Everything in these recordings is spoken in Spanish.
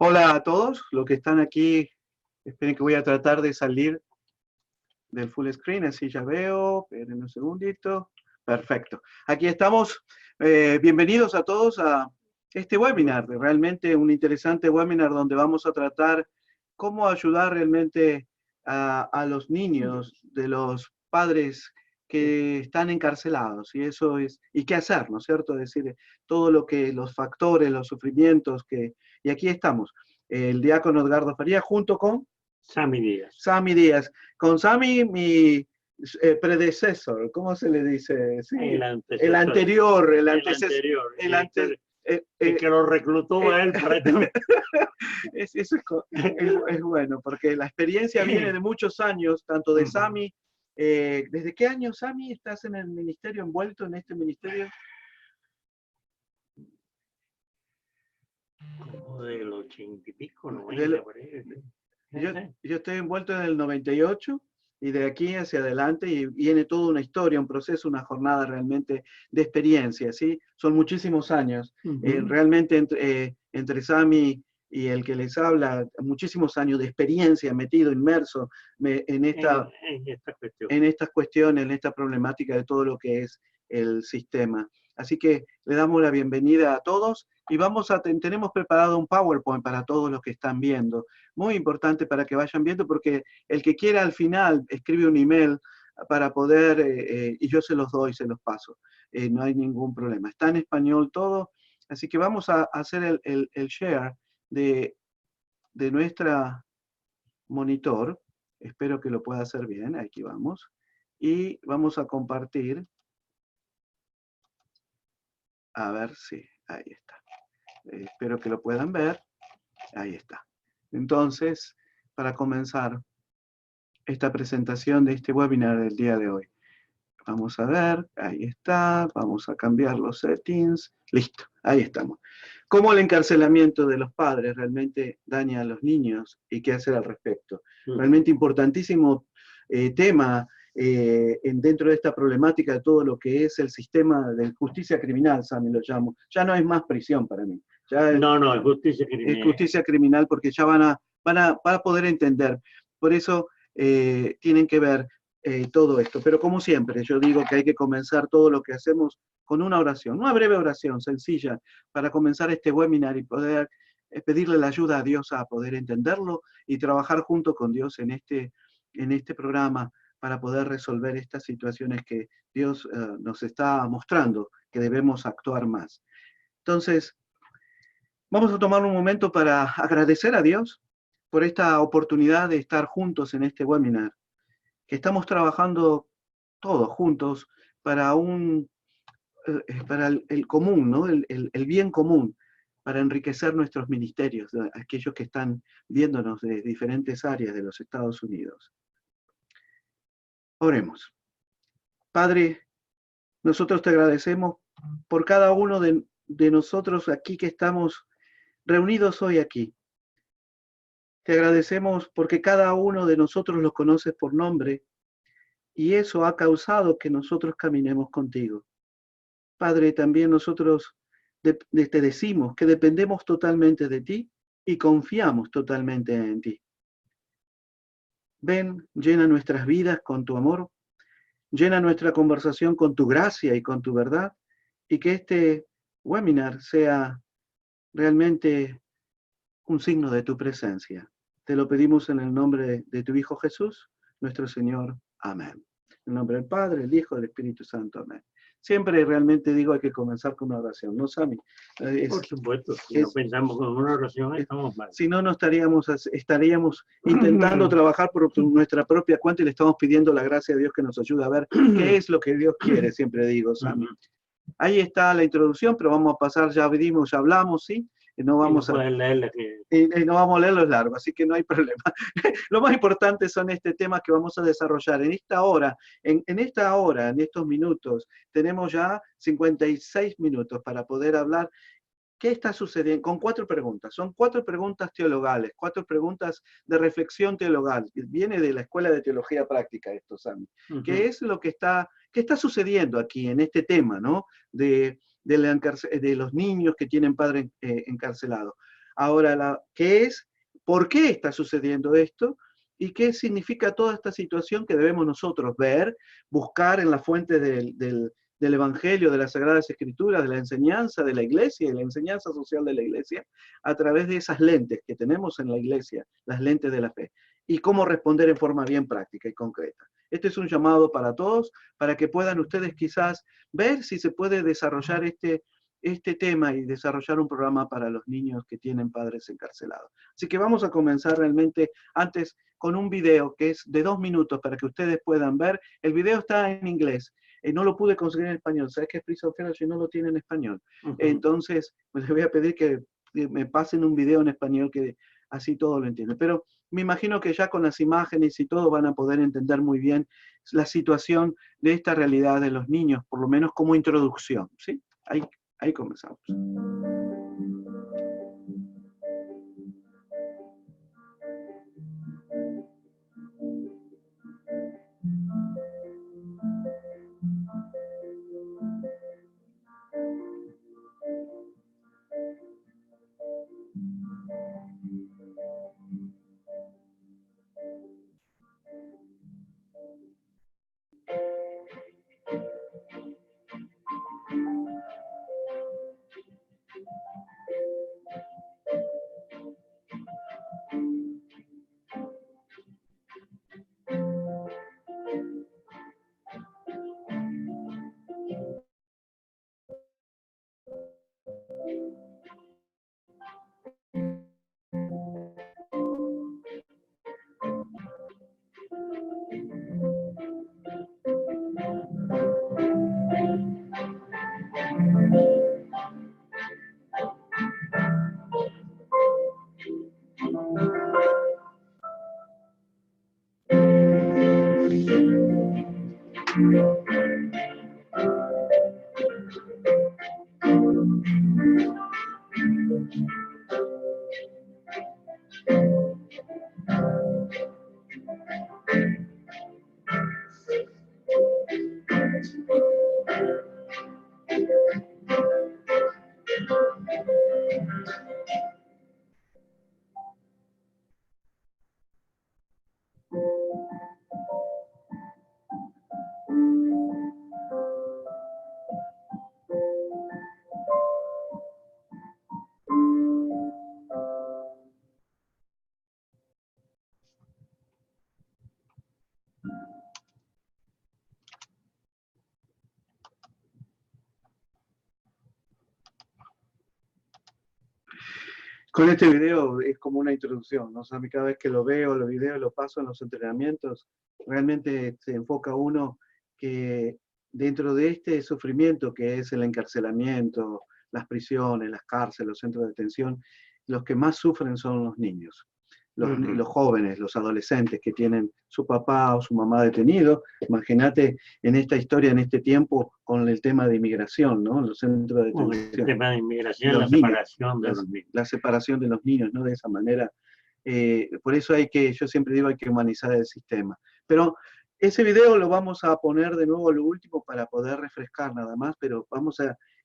Hola a todos los que están aquí. Esperen que voy a tratar de salir del full screen, así ya veo. Esperen un segundito. Perfecto. Aquí estamos. Bienvenidos a todos a este webinar. Realmente un interesante webinar donde vamos a tratar cómo ayudar realmente a los niños de los padres que están encarcelados. Y eso es, y qué hacer, ¿no es cierto? Es decir, todo lo que, los factores, los sufrimientos que... Y aquí estamos, el diácono Edgardo Faría junto con Sammy Díaz. Sammy Díaz. Con Sammy, mi predecesor, ¿cómo se le dice? Sí, El el antecesor. anterior. El que lo reclutó a él para Eso es bueno, porque la experiencia viene de muchos años, tanto de Sammy. ¿Desde qué año, Sammy, estás en el ministerio, envuelto en este ministerio? Como del 80 y pico, 90, por ahí. Yo estoy envuelto en el 98 y de aquí hacia adelante y viene toda una historia, un proceso, una jornada realmente de experiencia, ¿sí? Son muchísimos años. Realmente entre Sammy y el que les habla, muchísimos años de experiencia metido, inmerso en estas cuestiones, en esta problemática de todo lo que es el sistema. Así que le damos la bienvenida a todos y tenemos preparado un PowerPoint para todos los que están viendo. Muy importante para que vayan viendo, porque el que quiera al final escribe un email para poder, y yo se los doy, se los paso. No hay ningún problema. Está en español todo, así que vamos a hacer el share de nuestra monitor. Espero que lo pueda hacer bien. Aquí vamos. Y vamos a compartir. A ver si, ahí está. Espero que lo puedan ver. Ahí está. Entonces, para comenzar esta presentación de este webinar del día de hoy. Vamos a ver, ahí está, vamos a cambiar los settings. Listo, ahí estamos. ¿Cómo el encarcelamiento de los padres realmente daña a los niños y qué hacer al respecto? Realmente importantísimo tema dentro de esta problemática de todo lo que es el sistema de justicia criminal, Sammy lo llamo. Ya no es más prisión para mí. No, es justicia criminal. Es justicia criminal porque ya van a poder entender. Por eso tienen que ver todo esto. Pero como siempre, yo digo que hay que comenzar todo lo que hacemos con una oración, una breve oración sencilla para comenzar este webinar y poder pedirle la ayuda a Dios a poder entenderlo y trabajar junto con Dios en este programa para poder resolver estas situaciones que Dios nos está mostrando que debemos actuar más. Entonces, vamos a tomar un momento para agradecer a Dios por esta oportunidad de estar juntos en este webinar, que estamos trabajando todos juntos para el común, ¿no? El bien común, para enriquecer nuestros ministerios, aquellos que están viéndonos de diferentes áreas de los Estados Unidos. Oremos. Padre, nosotros te agradecemos por cada uno de nosotros aquí que estamos reunidos hoy aquí. Te agradecemos porque cada uno de nosotros los conoces por nombre y eso ha causado que nosotros caminemos contigo. Padre, también nosotros te decimos que dependemos totalmente de ti y confiamos totalmente en ti. Ven, llena nuestras vidas con tu amor, llena nuestra conversación con tu gracia y con tu verdad, y que este webinar sea realmente un signo de tu presencia. Te lo pedimos en el nombre de tu Hijo Jesús, nuestro Señor. Amén. En el nombre del Padre, el Hijo, del Espíritu Santo. Amén. Siempre realmente digo hay que comenzar con una oración, ¿no, Sammy? Por supuesto, si no pensamos con una oración estamos mal. Si no, no estaríamos intentando trabajar por nuestra propia cuenta y le estamos pidiendo la gracia a Dios que nos ayude a ver qué es lo que Dios quiere, siempre digo, Sammy. Ahí está la introducción, pero vamos a pasar, ya vimos, ya hablamos, ¿sí? No vamos a leer los largos, así que no hay problema. Lo más importante son temas que vamos a desarrollar en esta hora, en estos minutos. Tenemos ya 56 minutos para poder hablar. ¿Qué está sucediendo? Con 4 preguntas. Son 4 preguntas teologales, 4 preguntas de reflexión teologal. Viene de la Escuela de Teología Práctica esto, Sammy. ¿Qué es lo que está sucediendo aquí en este tema, ¿no? De los niños que tienen padres encarcelados? Ahora, ¿qué es? ¿Por qué está sucediendo esto? ¿Y qué significa toda esta situación que debemos nosotros ver, buscar en la fuente del Evangelio, de las Sagradas Escrituras, de la enseñanza de la Iglesia y la enseñanza social de la Iglesia, a través de esas lentes que tenemos en la Iglesia, las lentes de la fe, y cómo responder en forma bien práctica y concreta? Este es un llamado para todos, para que puedan ustedes quizás ver si se puede desarrollar este tema y desarrollar un programa para los niños que tienen padres encarcelados. Así que vamos a comenzar realmente antes con un video que es de 2 minutos para que ustedes puedan ver. El video está en inglés. No lo pude conseguir en español. ¿Sabes qué es Prisa of Fellowship? No lo tiene en español. Entonces, pues les voy a pedir que me pasen un video en español que así todo lo entienden. Pero me imagino que ya con las imágenes y todo van a poder entender muy bien la situación de esta realidad de los niños, por lo menos como introducción, ¿sí? Ahí comenzamos. Con este video es como una introducción, ¿no? O sea, cada vez que lo veo, los videos, lo paso en los entrenamientos, realmente se enfoca uno que dentro de este sufrimiento que es el encarcelamiento, las prisiones, las cárceles, los centros de detención, los que más sufren son los niños. Los jóvenes, los adolescentes que tienen su papá o su mamá detenido. Imagínate en esta historia, en este tiempo, con el tema de inmigración, ¿no? Los centros de detención. El tema de inmigración, la separación de los niños. La separación de los niños, ¿no? De esa manera. Por eso yo siempre digo, hay que humanizar el sistema. Pero ese video lo vamos a poner de nuevo lo último para poder refrescar nada más, pero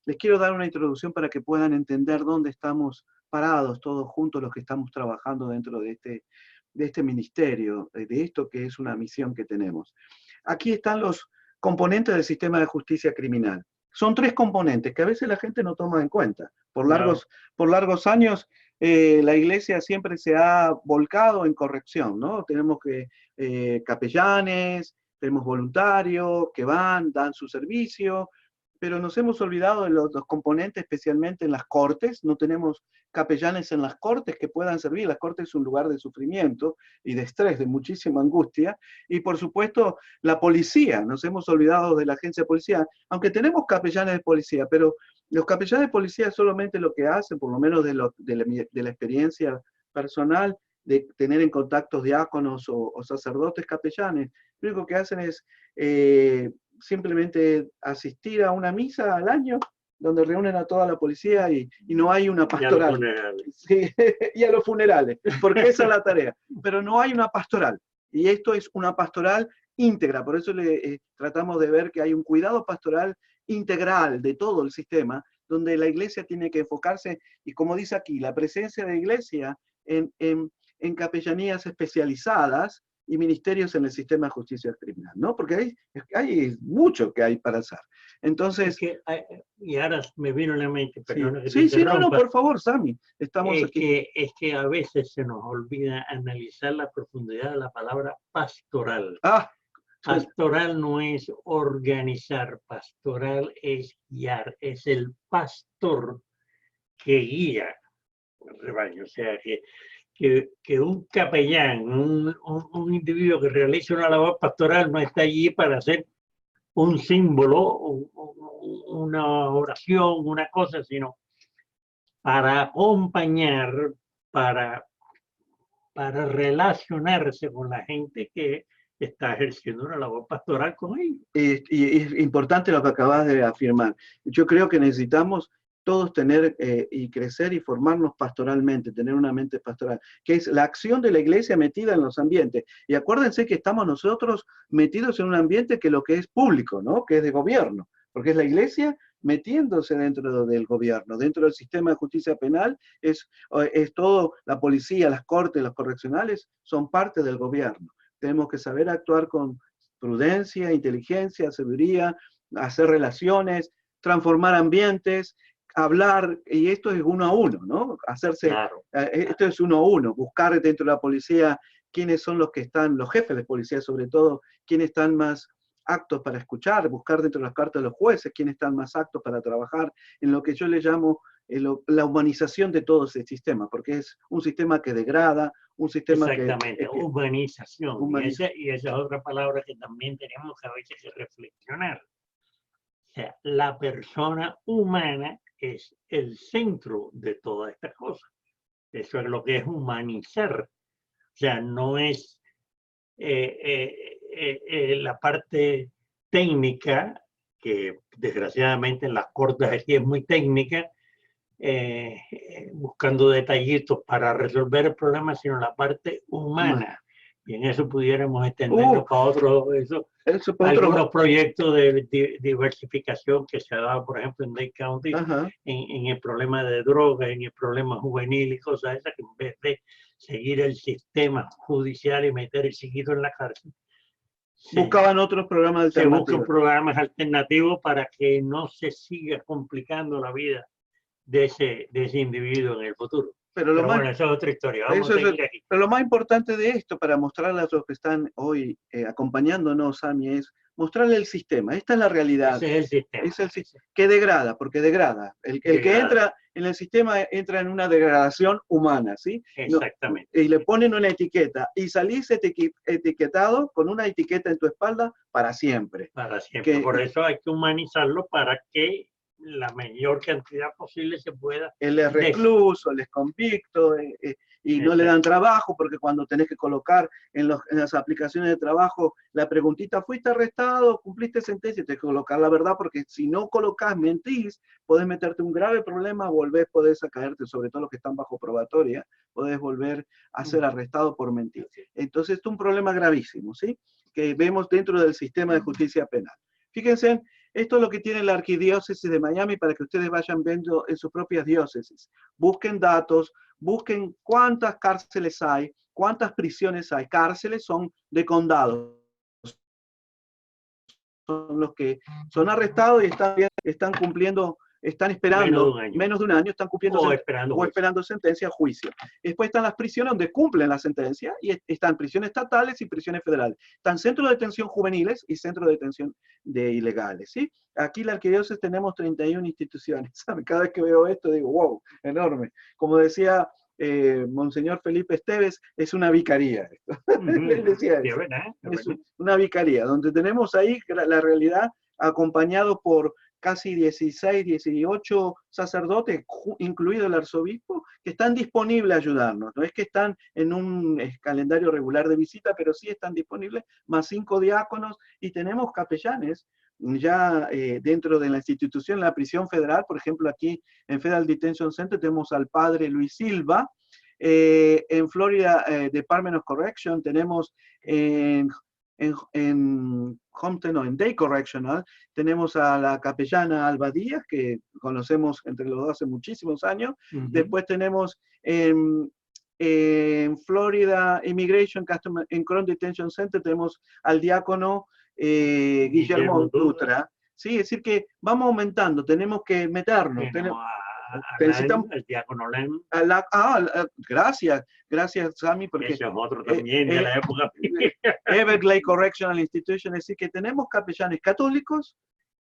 les quiero dar una introducción para que puedan entender dónde estamos parados todos juntos los que estamos trabajando dentro de este ministerio, de esto que es una misión que tenemos. Aquí están los componentes del sistema de justicia criminal. Son 3 componentes que a veces la gente no toma en cuenta. Por largos años la Iglesia siempre se ha volcado en corrección, ¿no? Tenemos capellanes, tenemos voluntarios que dan su servicio, pero nos hemos olvidado de los componentes, especialmente en las cortes. No tenemos capellanes en las cortes que puedan servir. Las cortes es un lugar de sufrimiento y de estrés, de muchísima angustia. Y por supuesto, la policía. Nos hemos olvidado de la agencia de policía, aunque tenemos capellanes de policía, pero los capellanes de policía solamente lo que hacen, por lo menos de la experiencia personal, de tener en contacto diáconos o sacerdotes capellanes, lo único que hacen es simplemente asistir a una misa al año donde reúnen a toda la policía y no hay una pastoral. Y a los funerales, porque esa es la tarea. Pero no hay una pastoral. Y esto es una pastoral íntegra, por eso tratamos de ver que hay un cuidado pastoral integral de todo el sistema, donde la iglesia tiene que enfocarse, y como dice aquí, la presencia de la iglesia en capellanías especializadas y ministerios en el sistema de justicia criminal, ¿no? Porque hay mucho que hay para hacer. Entonces... y ahora me vino a la mente, perdón que te sí, interrumpa, no, por favor, Sammy, estamos aquí. Es que a veces se nos olvida analizar la profundidad de la palabra pastoral. Pastoral no es organizar, pastoral es guiar, es el pastor que guía el rebaño. O sea, que un capellán, un individuo que realiza una labor pastoral no está allí para hacer un símbolo, una oración, una cosa, sino para acompañar, para relacionarse con la gente que está ejerciendo una labor pastoral con ellos. Y es importante lo que acabas de afirmar. Yo creo que necesitamos todos tener y crecer y formarnos pastoralmente, tener una mente pastoral, que es la acción de la iglesia metida en los ambientes. Y acuérdense que estamos nosotros metidos en un ambiente que lo que es público, ¿no? Que es de gobierno, porque es la iglesia metiéndose dentro del gobierno, dentro del sistema de justicia penal, es todo, la policía, las cortes, los correccionales, son parte del gobierno. Tenemos que saber actuar con prudencia, inteligencia, sabiduría, hacer relaciones, transformar ambientes, hablar, y esto es uno a uno, ¿no? Hacerse, claro. Esto es uno a uno, buscar dentro de la policía quiénes son los que están, los jefes de policía sobre todo, quiénes están más aptos para escuchar, buscar dentro de las cartas de los jueces quiénes están más aptos para trabajar en lo que yo le llamo la humanización de todo ese sistema, porque es un sistema que degrada, un sistema exactamente, que humanización. Y esa es otra palabra que también tenemos que a veces que reflexionar. O sea, la persona humana es el centro de todas estas cosas. Eso es lo que es humanizar. O sea, no es la parte técnica, que desgraciadamente en las cortes aquí es muy técnica, buscando detallitos para resolver el problema, sino la parte humana. Y en eso pudiéramos extendernos para algunos proyectos de diversificación que se ha dado, por ejemplo, en Dade County, en el problema de drogas, en el problema juvenil y cosas esas, que en vez de seguir el sistema judicial y meter el chiquito en la cárcel, buscaban otros programas alternativos. Se buscan programas alternativos para que no se siga complicando la vida de ese individuo en el futuro. Pero bueno, esa es otra historia. Vamos a seguir aquí. Pero lo más importante de esto, para mostrarle a los que están hoy acompañándonos, Sammy, es mostrarle el sistema. Esta es la realidad. Ese es el sistema. Es el sistema que degrada, porque degrada. El que entra en el sistema entra en una degradación humana, ¿sí? Exactamente. No, y le ponen una etiqueta y salís etiquetado con una etiqueta en tu espalda para siempre. Para siempre. Por eso hay que humanizarlo para que la mayor cantidad posible se pueda. Él es recluso, él es convicto, y no le dan trabajo, porque cuando tenés que colocar en las aplicaciones de trabajo la preguntita, ¿fuiste arrestado? ¿Cumpliste sentencia? Tenés que colocar la verdad, porque si no colocas, mentís, podés meterte un grave problema, podés caerte, sobre todo los que están bajo probatoria, podés volver a ser arrestado por mentir. Entonces, esto es un problema gravísimo, ¿sí? Que vemos dentro del sistema de justicia penal. Fíjense, esto es lo que tiene la arquidiócesis de Miami para que ustedes vayan viendo en sus propias diócesis. Busquen datos, busquen cuántas cárceles hay, cuántas prisiones hay. Cárceles son de condados. Son los que son arrestados y están cumpliendo, están esperando menos de un año, están cumpliendo esperando sentencia a juicio. Después están las prisiones donde cumplen la sentencia y están prisiones estatales y prisiones federales. Están centros de detención juveniles y centros de detención de ilegales, ¿sí? Aquí en la arquidiócesis tenemos 31 instituciones. Cada vez que veo esto digo, wow, enorme. Como decía Monseñor Felipe Esteves, es una vicaría. Él decía eso. Es una vicaría, donde tenemos ahí la realidad acompañado por casi 16, 18 sacerdotes, incluido el arzobispo, que están disponibles a ayudarnos. No es que están en un calendario regular de visita, pero sí están disponibles, más 5 diáconos, y tenemos capellanes ya dentro de la institución, la prisión federal. Por ejemplo, aquí en Federal Detention Center tenemos al padre Luis Silva. En Florida Department of Correction tenemos en en Compton o en Day Correctional tenemos a la capellana Alba Díaz, que conocemos entre los dos hace muchísimos años. Después tenemos en Florida Immigration Customer en Crown Detention Center, tenemos al diácono Guillermo Dutra. Sí, es decir que vamos aumentando, tenemos que meternos. Necesitamos el diácono Lem. Gracias Sammy, porque ese es otro también de la época. Everglades Correctional Institution, es decir que tenemos capellanes católicos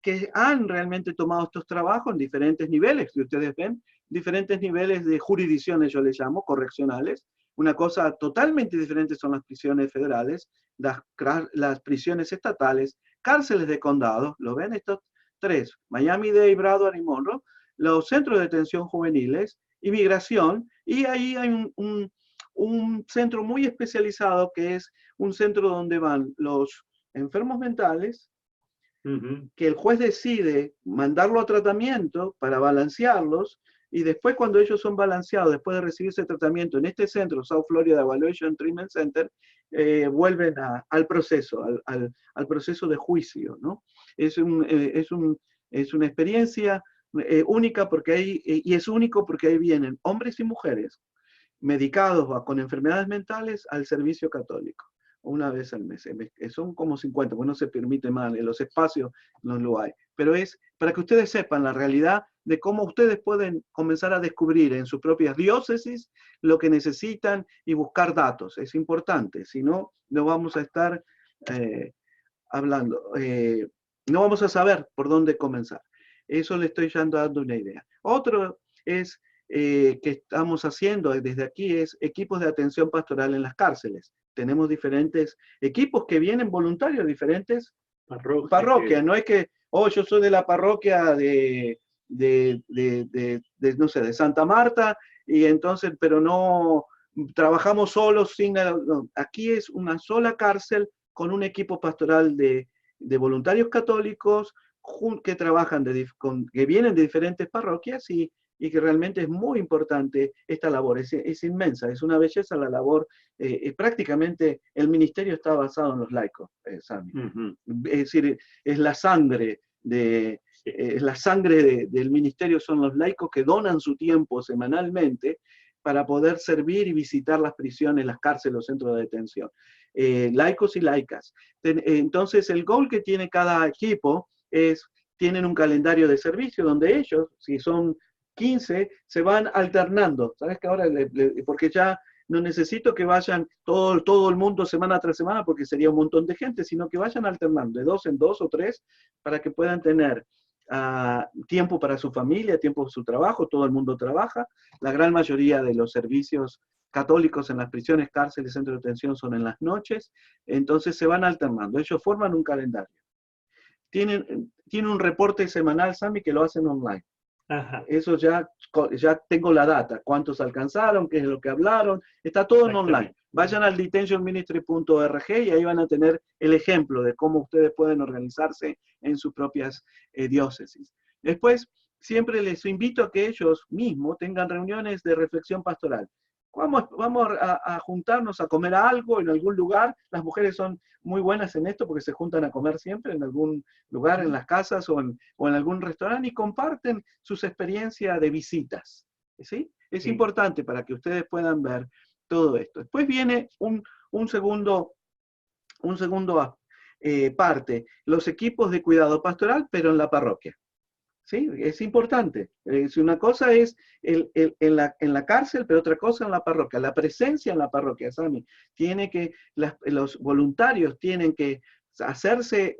que han realmente tomado estos trabajos en diferentes niveles, si ustedes ven, diferentes niveles de jurisdicciones, yo les llamo, correccionales. Una cosa totalmente diferente son las prisiones federales, las prisiones estatales, cárceles de condado, ¿lo ven? Estos tres, Miami-Dade, Broward y Monroe, los centros de detención juveniles, inmigración, y ahí hay un centro muy especializado que es un centro donde van los enfermos mentales, que el juez decide mandarlo a tratamiento para balancearlos, y después cuando ellos son balanceados, después de recibir ese tratamiento en este centro, South Florida Evaluation Treatment Center, vuelven al proceso, al proceso de juicio, ¿no? Es una experiencia única porque y es único porque ahí vienen hombres y mujeres medicados con enfermedades mentales al servicio católico, una vez al mes. Son como 50, porque no se permite más, en los espacios no lo hay. Pero es para que ustedes sepan la realidad de cómo ustedes pueden comenzar a descubrir en sus propias diócesis lo que necesitan y buscar datos. Es importante, si no, no vamos a estar hablando, no vamos a saber por dónde comenzar. Eso le estoy ya dando una idea. Otro es que estamos haciendo desde aquí es equipos de atención pastoral en las cárceles. Tenemos diferentes equipos que vienen voluntarios, diferentes parroquias. No es que, yo soy de la parroquia no sé, de Santa Marta, y entonces, pero no, trabajamos solos, no. Aquí es una sola cárcel con un equipo pastoral de voluntarios católicos que trabajan, que vienen de diferentes parroquias y que realmente es muy importante esta labor, es inmensa, es una belleza la labor, prácticamente el ministerio está basado en los laicos, Sammy. Es decir, es la sangre del ministerio, son los laicos que donan su tiempo semanalmente para poder servir y visitar las prisiones, las cárceles, los centros de detención. Laicos y laicas. Entonces, el goal que tiene cada equipo tienen un calendario de servicio donde ellos, si son 15, se van alternando. ¿Sabes que ahora? Porque ya no necesito que vayan todo el mundo semana tras semana, porque sería un montón de gente, sino que vayan alternando de 2 en 2 o 3 para que puedan tener tiempo para su familia, tiempo para su trabajo. Todo el mundo trabaja. La gran mayoría de los servicios católicos en las prisiones, cárceles, centros de detención son en las noches. Entonces se van alternando. Ellos forman un calendario. Tienen un reporte semanal, Sammy, que lo hacen online. Ajá. Eso ya tengo la data, cuántos alcanzaron, qué es lo que hablaron, está todo en online. Vayan al detentionministry.org y ahí van a tener el ejemplo de cómo ustedes pueden organizarse en sus propias diócesis. Después, siempre les invito a que ellos mismos tengan reuniones de reflexión pastoral. Vamos a juntarnos a comer algo en algún lugar. Las mujeres son muy buenas en esto porque se juntan a comer siempre en algún lugar, en las casas o en algún restaurante, y comparten sus experiencias de visitas. ¿Sí? Es importante para que ustedes puedan ver todo esto. Después viene un segundo parte, los equipos de cuidado pastoral, pero en la parroquia. ¿Sí? Es importante. Si una cosa es en la cárcel, pero otra cosa en la parroquia. La presencia en la parroquia, Sammy, los voluntarios tienen que hacerse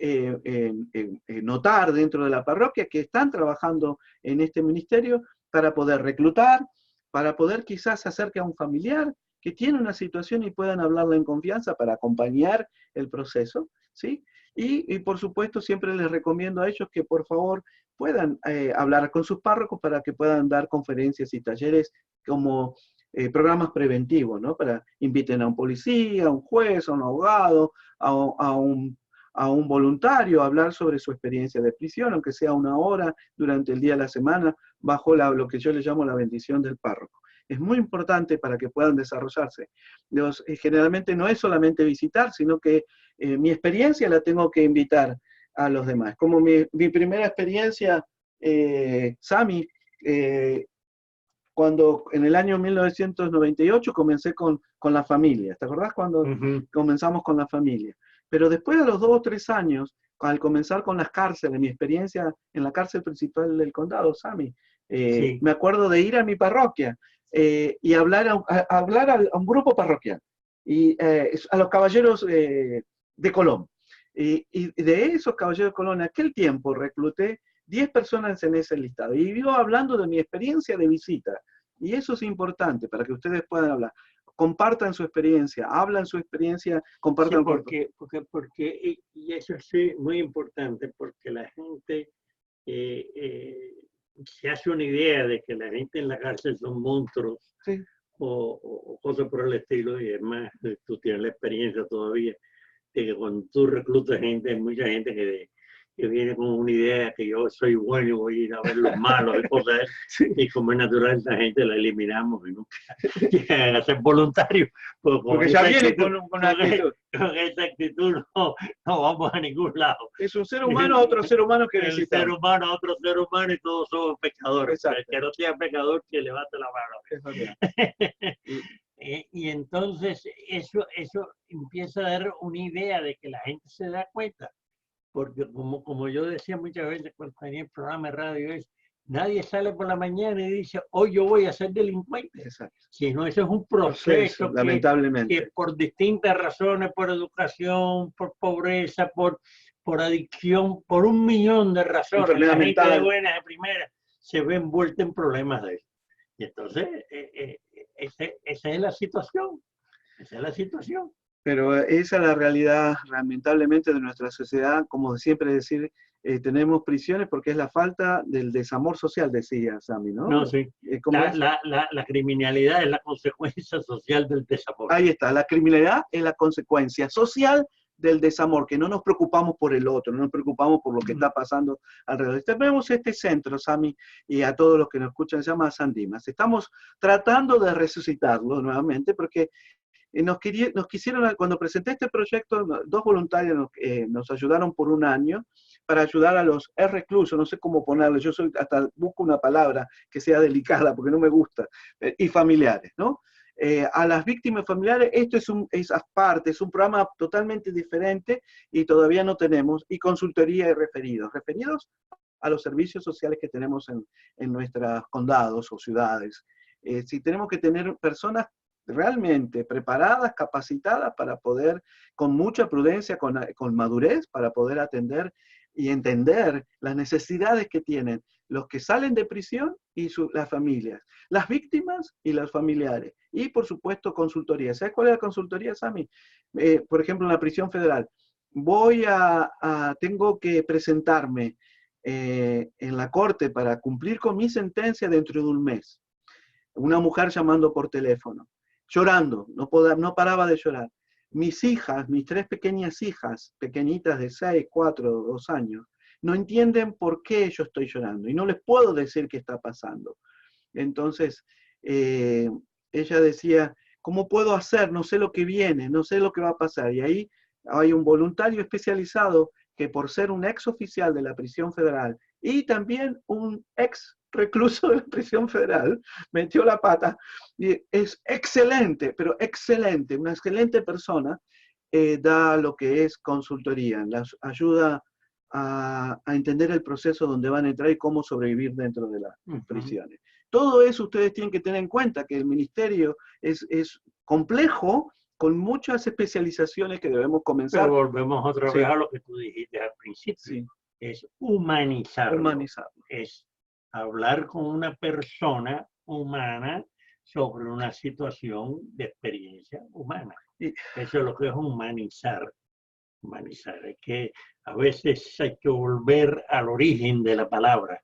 notar dentro de la parroquia que están trabajando en este ministerio para poder reclutar, para poder quizás acercar a un familiar que tiene una situación y puedan hablarle en confianza para acompañar el proceso, ¿sí? Y por supuesto siempre les recomiendo a ellos que por favor puedan hablar con sus párrocos para que puedan dar conferencias y talleres como programas preventivos, ¿no? Para inviten a un policía, a un juez, a un abogado, a un voluntario a hablar sobre su experiencia de prisión, aunque sea 1 hora durante el día de la semana, bajo lo que yo le llamo la bendición del párroco. es muy importante para que puedan desarrollarse. Generalmente no es solamente visitar, sino que mi experiencia la tengo que invitar a los demás. Como mi primera experiencia, Sami, cuando en el año 1998 comencé con la familia. ¿Te acordás cuando comenzamos con la familia? Pero después de los 2 o 3 años, al comenzar con las cárceles, mi experiencia en la cárcel principal del condado, Sami, Sí. me acuerdo de ir a mi parroquia y hablar a un grupo parroquial, y a los caballeros de Colón. Y de esos caballeros de Colón, en aquel tiempo recluté 10 personas en ese listado. Y vivo hablando de mi experiencia de visita. Y eso es importante para que ustedes puedan hablar. Compartan su experiencia, hablan su experiencia, compartan. Sí, porque y eso es muy importante, porque la gente se hace una idea de que la gente en la cárcel son monstruos, sí, o cosas por el estilo, y además tú tienes la experiencia todavía de que cuando tú reclutas gente, hay mucha gente que viene con una idea que yo soy bueno y voy a ir a ver los malos y cosas, sí. Y como es natural, esa gente la eliminamos y nunca llegan a ser voluntarios. Porque ya viene con una actitud. Con esa actitud no vamos a ningún lado. Es un ser humano a otro ser humano que necesita. El ser humano a otro ser humano y todos somos pecadores. El que no sea pecador, que levante la mano. Y entonces eso empieza a dar una idea de que la gente se da cuenta. Porque como yo decía muchas veces cuando tenía el programa de radio, nadie sale por la mañana y dice, hoy yo voy a ser delincuente. Exacto. Sino eso es un proceso lamentablemente. Que por distintas razones, por educación, por pobreza, por adicción, por 1.000.000 de razones, la gente de buenas de primera se ve envuelta en problemas de eso. Y entonces, esa es la situación. Esa es la situación. Pero esa es la realidad, lamentablemente, de nuestra sociedad. Como siempre decir, tenemos prisiones porque es la falta del desamor social, decía Sami, ¿no? No, sí. La criminalidad es la consecuencia social del desamor. Ahí está, la criminalidad es la consecuencia social del desamor, que no nos preocupamos por el otro, no nos preocupamos por lo que está pasando alrededor. Tenemos este centro, Sami, y a todos los que nos escuchan, se llama San Dimas. Estamos tratando de resucitarlo nuevamente porque nos quisieron, cuando presenté este proyecto, 2 voluntarios nos ayudaron por 1 año para ayudar a los reclusos, no sé cómo ponerle, yo hasta busco una palabra que sea delicada porque no me gusta, y familiares, ¿no? A las víctimas familiares, esto es aparte, es un programa totalmente diferente y todavía no tenemos, y consultoría y referidos a los servicios sociales que tenemos en nuestros condados o ciudades. Si tenemos que tener personas realmente preparadas, capacitadas para poder, con mucha prudencia, con madurez, para poder atender y entender las necesidades que tienen los que salen de prisión y las familias, las víctimas y los familiares. Y, por supuesto, consultoría. ¿Sabes cuál es la consultoría, Sami? Por ejemplo, en la prisión federal. Tengo que presentarme en la corte para cumplir con mi sentencia dentro de 1 mes. Una mujer llamando por teléfono, llorando, no paraba de llorar. Mis hijas, mis 3 pequeñas hijas, pequeñitas de 6, 4, 2 años, no entienden por qué yo estoy llorando y no les puedo decir qué está pasando. Entonces, ella decía, ¿cómo puedo hacer? No sé lo que viene, no sé lo que va a pasar. Y ahí hay un voluntario especializado que, por ser un ex oficial de la prisión federal y también un ex recluso de la prisión federal, metió la pata y es excelente, pero excelente, una excelente persona, da lo que es consultoría, las ayuda a entender el proceso donde van a entrar y cómo sobrevivir dentro de las prisiones. Todo eso ustedes tienen que tener en cuenta, que el ministerio es complejo, con muchas especializaciones que debemos comenzar. Pero volvemos otra vez a lo que tú dijiste al principio. Sí. Es humanizarlo. Es hablar con una persona humana sobre una situación de experiencia humana. Eso es lo que es humanizar. Humanizar. Es que a veces hay que volver al origen de la palabra.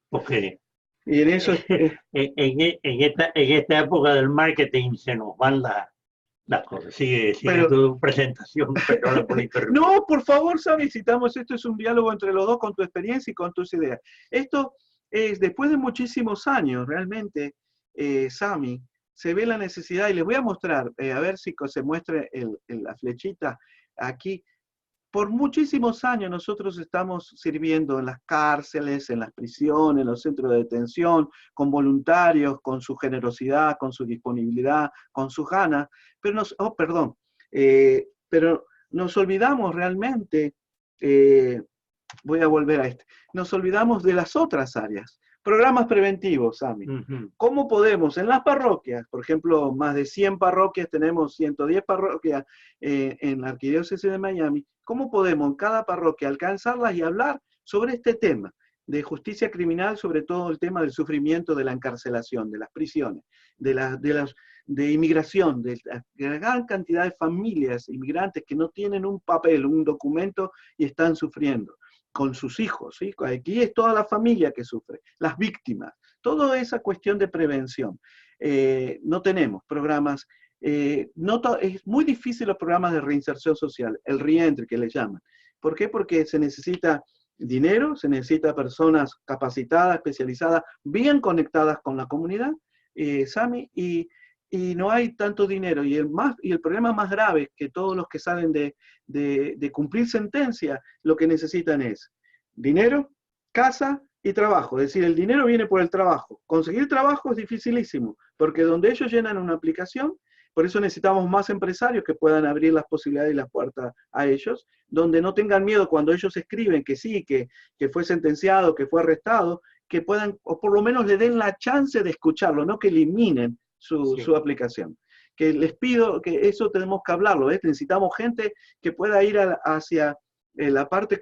Porque y en eso en esta época del marketing se nos van las cosas. Sigue tu presentación. No, por favor, Sami, esto es un diálogo entre los dos, con tu experiencia y con tus ideas. Esto es, después de muchísimos años, realmente, Sami, se ve la necesidad, y les voy a mostrar, a ver si se muestra la flechita aquí. Por muchísimos años nosotros estamos sirviendo en las cárceles, en las prisiones, en los centros de detención, con voluntarios, con su generosidad, con su disponibilidad, con sus ganas, pero pero nos olvidamos realmente, voy a volver a nos olvidamos de las otras áreas. Programas preventivos, Sami. ¿Cómo podemos en las parroquias, por ejemplo, más de 100 parroquias, tenemos 110 parroquias en la Arquidiócesis de Miami, cómo podemos en cada parroquia alcanzarlas y hablar sobre este tema de justicia criminal, sobre todo el tema del sufrimiento, de la encarcelación, de las prisiones, de inmigración, de la gran cantidad de familias inmigrantes que no tienen un papel, un documento y están sufriendo con sus hijos, ¿sí? Aquí es toda la familia que sufre, las víctimas, toda esa cuestión de prevención. No tenemos programas, es muy difícil los programas de reinserción social, el reentry que le llaman. ¿Por qué? Porque se necesita dinero, se necesita personas capacitadas, especializadas, bien conectadas con la comunidad, Sami, y no hay tanto dinero. Y el problema más grave es que todos los que salen de cumplir sentencia, lo que necesitan es dinero, casa y trabajo. Es decir, el dinero viene por el trabajo. Conseguir trabajo es dificilísimo, porque donde ellos llenan una aplicación, por eso necesitamos más empresarios que puedan abrir las posibilidades y las puertas a ellos, donde no tengan miedo cuando ellos escriben que sí, que fue sentenciado, que fue arrestado, que puedan, o por lo menos le den la chance de escucharlo, no que eliminen su aplicación. Que les pido que eso tenemos que hablarlo, ¿eh? Necesitamos gente que pueda ir hacia la parte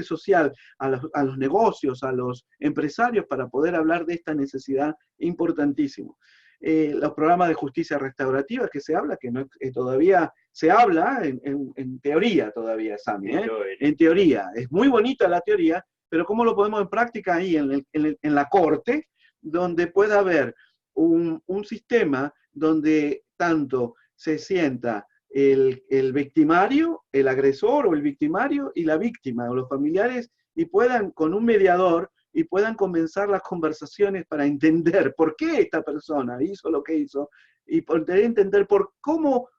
social, a los negocios, a los empresarios, para poder hablar de esta necesidad importantísimo. Los programas de justicia restaurativa que se habla, que no, todavía se habla en teoría todavía, Sami, en teoría. Es muy bonita la teoría, pero ¿cómo lo podemos en práctica ahí en la corte, donde pueda haber un sistema donde tanto se sienta el victimario, el agresor o el victimario y la víctima o los familiares, y puedan con un mediador y puedan comenzar las conversaciones para entender por qué esta persona hizo lo que hizo y poder entender cómo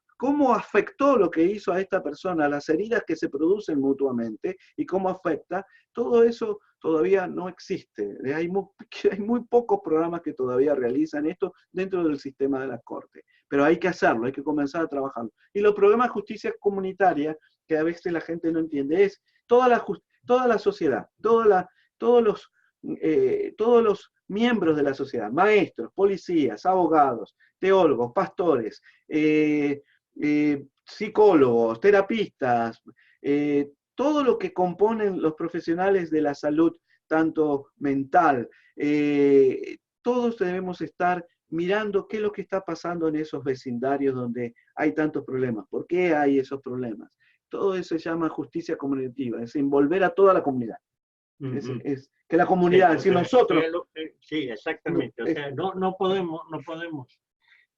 afectó lo que hizo a esta persona, las heridas que se producen mutuamente y cómo afecta. Todo eso todavía no existe. Hay muy pocos programas que todavía realizan esto dentro del sistema de las cortes. Pero hay que hacerlo, hay que comenzar a trabajarlo. Y los programas de justicia comunitaria, que a veces la gente no entiende, es toda la sociedad, todos los miembros de la sociedad, maestros, policías, abogados, teólogos, pastores, psicólogos, terapistas, todo lo que componen los profesionales de la salud, tanto mental, todos debemos estar mirando qué es lo que está pasando en esos vecindarios donde hay tantos problemas, por qué hay esos problemas. Todo eso se llama justicia comunicativa, es envolver a toda la comunidad. Es que la comunidad, es decir, nosotros... Sí, exactamente. O sea, no podemos.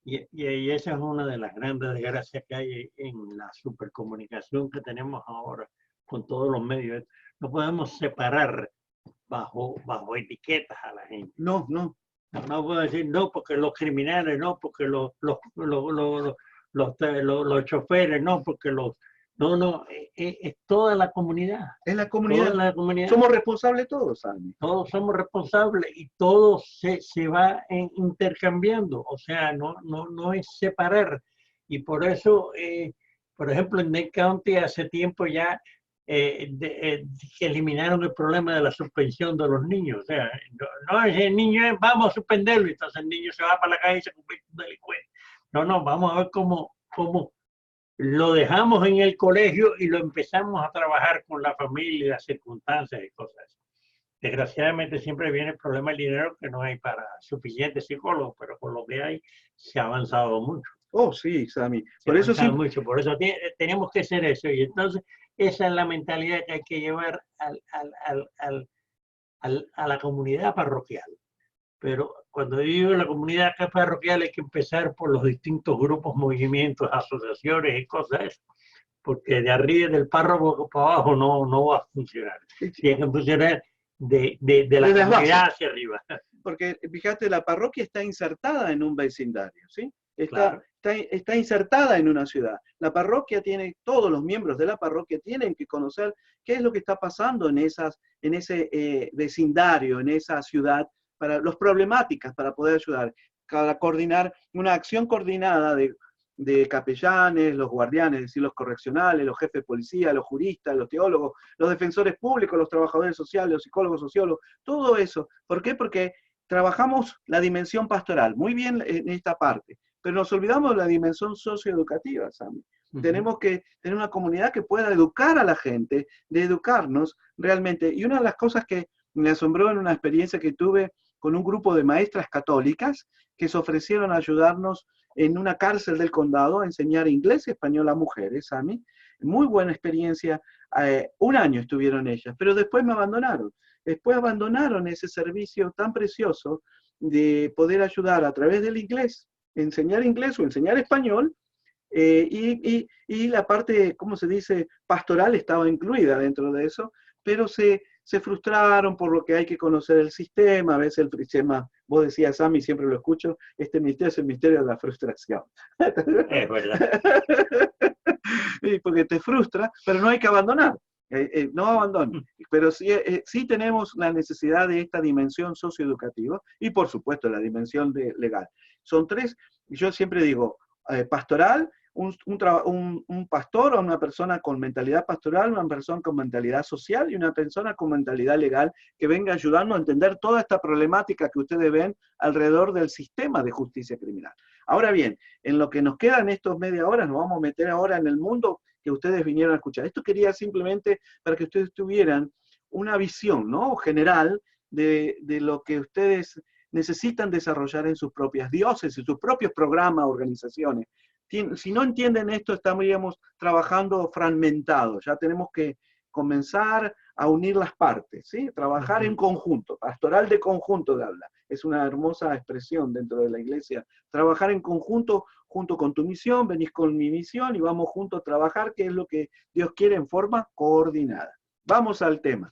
Y esa es una de las grandes desgracias que hay en la supercomunicación que tenemos ahora con todos los medios. No podemos separar bajo etiquetas a la gente. No. No puedo decir no porque los criminales, no porque los choferes, no porque los... No, es toda la comunidad. Es la comunidad. Toda la comunidad. Somos responsables todos, Sami. Todos somos responsables y todo se va intercambiando. O sea, no es separar. Y por eso, por ejemplo, en Dade County hace tiempo ya eliminaron el problema de la suspensión de los niños. O sea, no es el niño, vamos a suspenderlo. Entonces el niño se va para la calle y se convierte en un delincuente. No, vamos a ver cómo lo dejamos en el colegio y lo empezamos a trabajar con la familia y las circunstancias y cosas. Desgraciadamente siempre viene el problema del dinero, que no hay para suficientes psicólogos, pero con lo que hay se ha avanzado mucho. Oh, sí, Sami. Por eso tenemos que hacer eso. Y entonces esa es la mentalidad que hay que llevar a la comunidad parroquial. Pero cuando digo la comunidad parroquial hay que empezar por los distintos grupos, movimientos, asociaciones y cosas, porque de arriba del párroco para abajo no va a funcionar. Tiene que funcionar de la comunidad hacia arriba. porque fíjate, la parroquia está insertada en un vecindario, ¿sí? Claro. Está insertada en una ciudad. La parroquia tiene, todos los miembros de la parroquia tienen que conocer qué es lo que está pasando en ese vecindario, en esa ciudad, para las problemáticas, para poder ayudar, para coordinar una acción coordinada de capellanes, los guardianes, es decir, los correccionales, los jefes de policía, los juristas, los teólogos, los defensores públicos, los trabajadores sociales, los psicólogos, sociólogos, todo eso. ¿Por qué? Porque trabajamos la dimensión pastoral, muy bien en esta parte, pero nos olvidamos de la dimensión socioeducativa, Sammy. Tenemos que tener una comunidad que pueda educar a la gente, de educarnos realmente. Y una de las cosas que me asombró en una experiencia que tuve con un grupo de maestras católicas que se ofrecieron a ayudarnos en una cárcel del condado a enseñar inglés y español a mujeres, Sammy. Muy buena experiencia. Un año estuvieron ellas, pero después me abandonaron. Después abandonaron ese servicio tan precioso de poder ayudar a través del inglés, enseñar inglés o enseñar español, y la parte, ¿cómo se dice?, pastoral estaba incluida dentro de eso, pero se frustraron por lo que hay que conocer el sistema. A veces el sistema, vos decías, Sammy, siempre lo escucho, este misterio es el misterio de la frustración. Es verdad. Porque te frustra, pero no hay que abandonar. No abandonen, pero sí tenemos la necesidad de esta dimensión socioeducativa y por supuesto la dimensión legal. Son tres, yo siempre digo, pastoral, un pastor o una persona con mentalidad pastoral, una persona con mentalidad social y una persona con mentalidad legal que venga ayudando a entender toda esta problemática que ustedes ven alrededor del sistema de justicia criminal. Ahora bien, en lo que nos queda en estos media hora, nos vamos a meter ahora en el mundo que ustedes vinieron a escuchar. Esto quería simplemente para que ustedes tuvieran una visión, ¿no?, general de lo que ustedes necesitan desarrollar en sus propias diócesis, en sus propios programas, organizaciones. Si no entienden esto, estaríamos trabajando fragmentados. Ya tenemos que comenzar a unir las partes, ¿sí? Trabajar en conjunto, pastoral de conjunto de habla. Es una hermosa expresión dentro de la iglesia. Trabajar en conjunto, junto con tu misión, venís con mi misión y vamos juntos a trabajar, que es lo que Dios quiere en forma coordinada. Vamos al tema.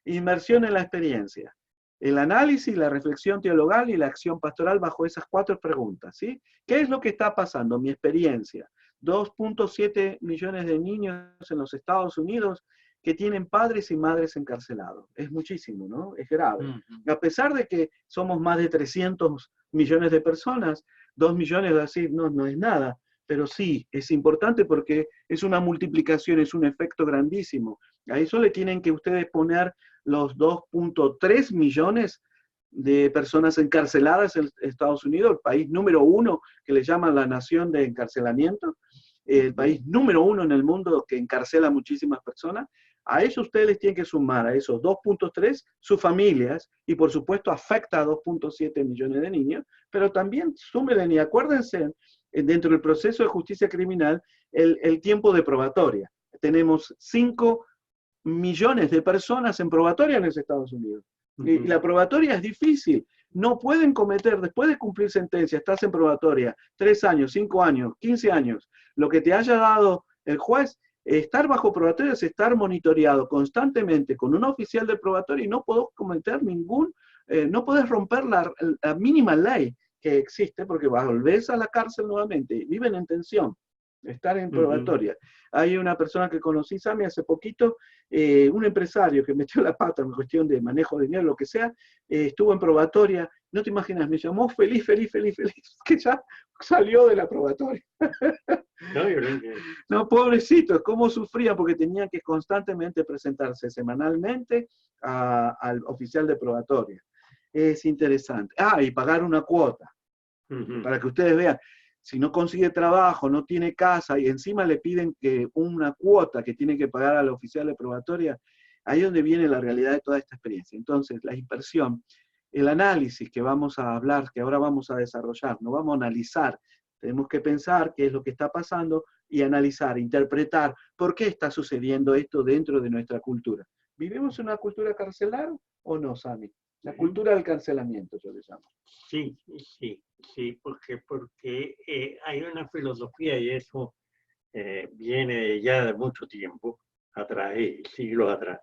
Inmersión en la experiencia. El análisis, la reflexión teologal y la acción pastoral bajo esas 4 preguntas, ¿sí? ¿Qué es lo que está pasando? Mi experiencia. 2.7 millones de niños en los Estados Unidos que tienen padres y madres encarcelados. Es muchísimo, ¿no? Es grave. A pesar de que somos más de 300 millones de personas, 2 millones, decir, no es nada, pero sí, es importante porque es una multiplicación, es un efecto grandísimo. A eso le tienen que ustedes poner los 2.3 millones de personas encarceladas en Estados Unidos, el país número 1 que le llaman la nación de encarcelamiento, el país número 1 en el mundo que encarcela a muchísimas personas. A eso ustedes les tienen que sumar, a esos 2.3, sus familias, y por supuesto afecta a 2.7 millones de niños, pero también súmenle y acuérdense, dentro del proceso de justicia criminal, el tiempo de probatoria. Tenemos 5 millones de personas en probatoria en los Estados Unidos. Y la probatoria es difícil. No pueden cometer, después de cumplir sentencia, estás en probatoria, 3 años, 5 años, 15 años, lo que te haya dado el juez, estar bajo probatoria es estar monitoreado constantemente con un oficial de probatoria y no podés cometer no podés romper la mínima ley que existe porque volvés a la cárcel nuevamente, viven en tensión. Estar en probatoria. Hay una persona que conocí, Sammy, hace poquito, un empresario que metió la pata en cuestión de manejo de dinero, lo que sea, estuvo en probatoria, no te imaginas, me llamó feliz, que ya salió de la probatoria. No, pobrecitos, cómo sufrían porque tenían que constantemente presentarse semanalmente al oficial de probatoria. Es interesante. Y pagar una cuota, para que ustedes vean. Si no consigue trabajo, no tiene casa y encima le piden que una cuota que tiene que pagar al oficial de probatoria, ahí es donde viene la realidad de toda esta experiencia. Entonces, la inversión, el análisis que vamos a hablar, que ahora vamos a desarrollar, no vamos a analizar, tenemos que pensar qué es lo que está pasando y analizar, interpretar por qué está sucediendo esto dentro de nuestra cultura. ¿Vivimos en una cultura carcelar o no, Sammy? La cultura del cancelamiento, yo le llamo. Sí, porque hay una filosofía y eso viene ya de mucho tiempo atrás, siglos atrás,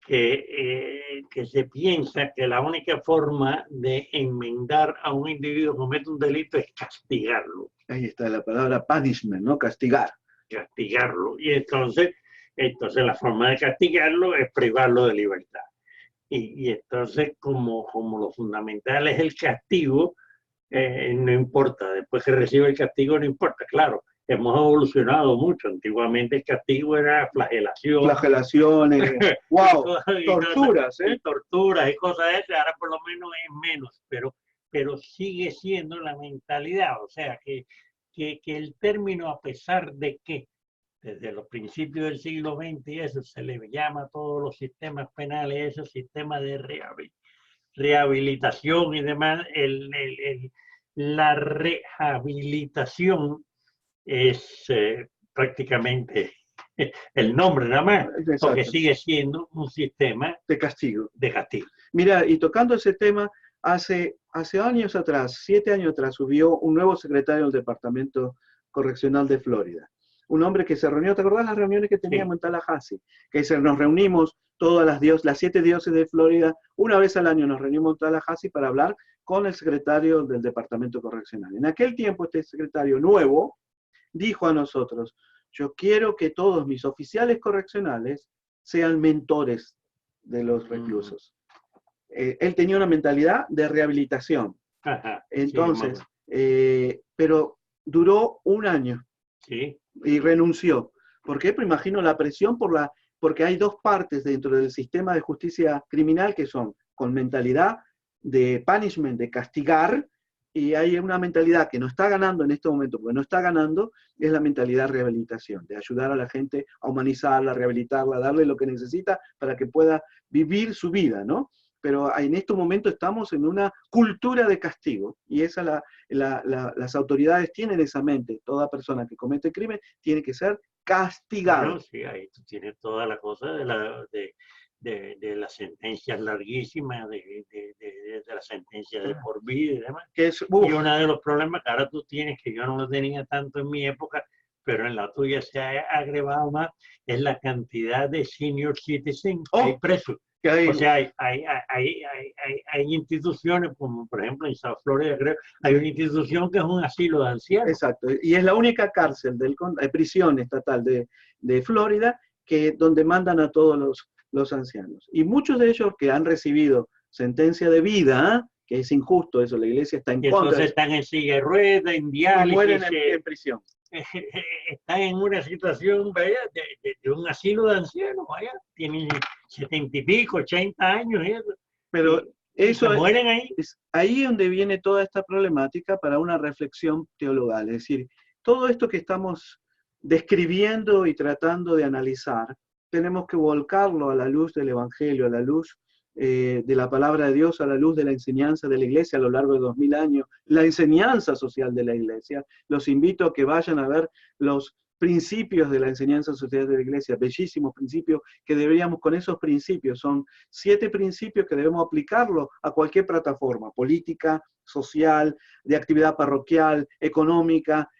que se piensa que la única forma de enmendar a un individuo que comete un delito es castigarlo. Ahí está la palabra punishment, ¿no? Castigar. Castigarlo. Y entonces la forma de castigarlo es privarlo de libertad. Y entonces, como lo fundamental es el castigo, no importa, después que recibe el castigo no importa, claro. Hemos evolucionado mucho. Antiguamente el castigo era flagelación. Flagelaciones, wow, torturas, y torturas y cosas de esas. Ahora por lo menos es menos, pero sigue siendo la mentalidad. O sea, que el término, a pesar de que desde los principios del siglo XX y eso se le llama a todos los sistemas penales, esos sistemas de rehabilitación y demás, la rehabilitación es prácticamente el nombre nada más, exacto, porque sigue siendo un sistema de castigo. Mira, y tocando ese tema, hace años atrás, 7 años atrás, subió un nuevo secretario del Departamento Correccional de Florida. Un hombre que se reunió, ¿te acordás las reuniones que teníamos en Tallahassee? Que nos reunimos todas las 7 diócesis de Florida, una vez al año nos reunimos en Tallahassee para hablar con el secretario del Departamento Correccional. En aquel tiempo este secretario nuevo dijo a nosotros: yo quiero que todos mis oficiales correccionales sean mentores de los reclusos. Él tenía una mentalidad de rehabilitación. Entonces, pero duró un año y renunció. ¿Por qué? Pues imagino la presión porque hay dos partes dentro del sistema de justicia criminal que son con mentalidad de punishment, de castigar, y hay una mentalidad que no está ganando en este momento, porque no está ganando, es la mentalidad de rehabilitación, de ayudar a la gente a humanizarla, a rehabilitarla, a darle lo que necesita para que pueda vivir su vida, ¿no? Pero en este momento estamos en una cultura de castigo, y esa las autoridades tienen esa mente. Toda persona que comete crimen tiene que ser castigada. Bueno, sí, ahí tú tienes toda la cosa de las sentencias larguísimas, de las sentencias de por vida y demás. Y uno de los problemas que ahora tú tienes, que yo no lo tenía tanto en mi época, pero en la tuya se ha agregado más, es la cantidad de senior citizens que hay presos. O sea, hay instituciones, como por ejemplo en South Florida, creo, hay una institución que es un asilo de ancianos. Exacto, y es la única cárcel prisión estatal de Florida donde mandan a todos los ancianos. Y muchos de ellos que han recibido sentencia de vida, que es injusto eso, la iglesia está en contra. Entonces están en silla de ruedas, en diálisis. Y mueren en prisión. Están en una situación, vaya, de un asilo de ancianos, vaya, tienen 70 y pico, 80 años. Pero eso mueren ahí. Es ahí donde viene toda esta problemática para una reflexión teologal. Es decir, todo esto que estamos describiendo y tratando de analizar, tenemos que volcarlo a la luz del Evangelio, a la luz de la palabra de Dios, a la luz de la enseñanza de la Iglesia a lo largo de 2000 años, la enseñanza social de la Iglesia. Los invito a que vayan a ver los principios de la enseñanza social de la Iglesia, bellísimos principios que deberíamos, con esos principios, son 7 principios que debemos aplicarlo a cualquier plataforma, política, social, de actividad parroquial, económica.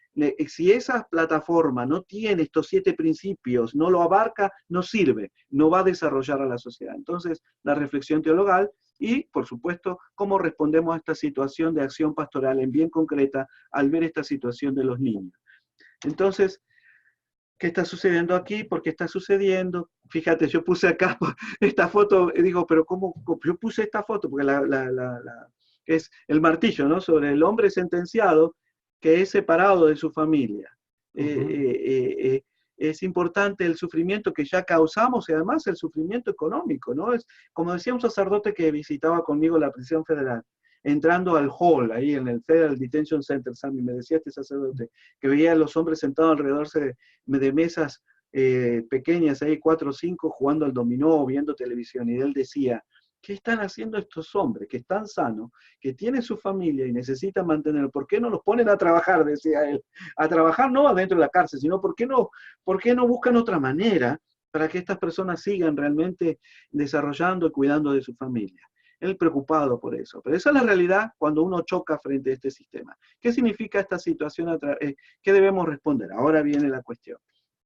Si esa plataforma no tiene estos 7 principios, no lo abarca, no sirve, no va a desarrollar a la sociedad. Entonces, la reflexión teologal y, por supuesto, cómo respondemos a esta situación de acción pastoral en bien concreta al ver esta situación de los niños. Entonces, ¿qué está sucediendo aquí? ¿Por qué está sucediendo? Fíjate, yo puse acá esta foto, y digo, pero ¿cómo? Yo puse esta foto, porque es el martillo, ¿no? Sobre el hombre sentenciado que es separado de su familia. Es importante el sufrimiento que ya causamos y además el sufrimiento económico, ¿no? Es, como decía un sacerdote que visitaba conmigo la prisión federal, entrando al hall, ahí en el Federal Detention Center, Sammy, me decía este sacerdote, que veía a los hombres sentados alrededor de mesas pequeñas, ahí 4 o 5, jugando al dominó, viendo televisión, y él decía, ¿qué están haciendo estos hombres que están sanos, que tienen su familia y necesitan mantenerlo? ¿Por qué no los ponen a trabajar? Decía él. A trabajar no adentro de la cárcel, sino ¿por qué no buscan otra manera para que estas personas sigan realmente desarrollando y cuidando de su familia? Él preocupado por eso. Pero esa es la realidad cuando uno choca frente a este sistema. ¿Qué significa esta situación? ¿Qué debemos responder? Ahora viene la cuestión.